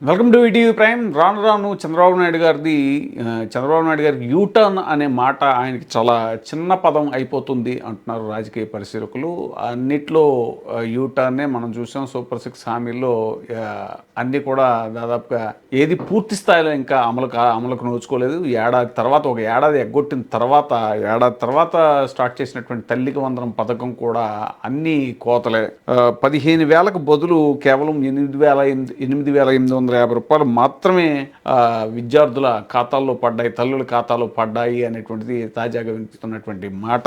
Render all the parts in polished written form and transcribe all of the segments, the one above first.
Welcome to ETV prime. రాను రాను చంద్రబాబు నాయుడు గారికి యూటర్న్ అనే మాట ఆయనకి చాలా చిన్న పదం అయిపోతుంది అంటున్నారు రాజకీయ పరిశీలకులు. అన్నిట్లో యూటర్నే మనం చూసాం. సూపర్ సిక్స్ హామీల్లో అన్నీ కూడా దాదాపుగా ఏది పూర్తి స్థాయిలో ఇంకా అమలుకు నోచుకోలేదు. ఒక ఏడాది ఎగ్గొట్టిన తర్వాత స్టార్ట్ చేసినటువంటి తల్లికి వందనం పథకం కూడా అన్ని కోతలే. 15,000కు బదులు కేవలం 8,850 రూపాయలు మాత్రమే విద్యార్థుల ఖాతాల్లో పడ్డాయి, తల్లుల ఖాతాలో పడ్డాయి అనేటువంటిది తాజాగా వినిపిస్తున్నటువంటి మాట.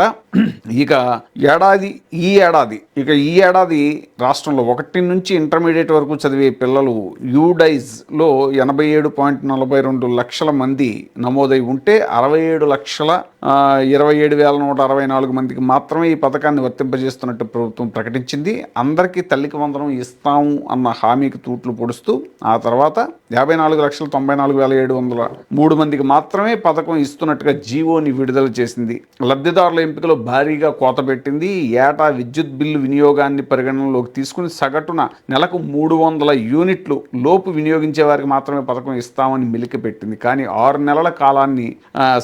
ఇక ఈ ఏడాది రాష్ట్రంలో 1 నుంచి ఇంటర్మీడియట్ వరకు చదివే పిల్లలు యూడైజ్లో 87.42 లక్షల మంది నమోదై ఉంటే 67,27,164 మందికి మాత్రమే ఈ పథకాన్ని వర్తింపజేస్తున్నట్టు ప్రభుత్వం ప్రకటించింది. అందరికీ తల్లికి వందనం ఇస్తాము అన్న హామీకి తూట్లు పొడుస్తూ ఆ తర్వాత 54,94,703 మందికి మాత్రమే పథకం ఇస్తున్నట్టుగా జీవోని విడుదల చేసింది. లబ్ధిదారుల ఎంపికలో భారీగా కోత పెట్టింది. ఏటా విద్యుత్ బిల్లు వినియోగాన్ని పరిగణనలోకి తీసుకుని సగటున నెలకు 300 యూనిట్లు లోపు వినియోగించే వారికి మాత్రమే పథకం ఇస్తామని మెలికి పెట్టింది. కానీ 6 నెలల కాలాన్ని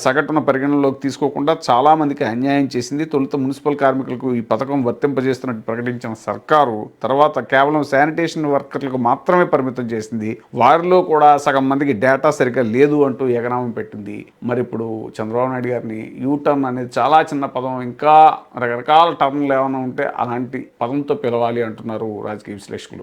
సగటున పరిగణనలోకి తీసుకోకుండా చాలామందికి అన్యాయం చేసింది. తొలుత మున్సిపల్ కార్మికులకు ఈ పథకం వర్తింపజేస్తున్నట్టు ప్రకటించిన సర్కారు తర్వాత కేవలం శానిటేషన్ వర్కర్లకు మాత్రమే పరిమితం చేసింది. వారిలో కూడా సగం మందికి డేటా సరిగ్గా లేదు అంటూ ఎగనామం పెట్టింది. మరి ఇప్పుడు చంద్రబాబు నాయుడు గారిని యూటర్న్ అనేది చాలా చిన్న పదం, ఇంకా రకరకాల టర్న్లు ఏమైనా ఉంటే అలాంటి పదంతో పిలవాలి అంటున్నారు రాజకీయ విశ్లేషకులు.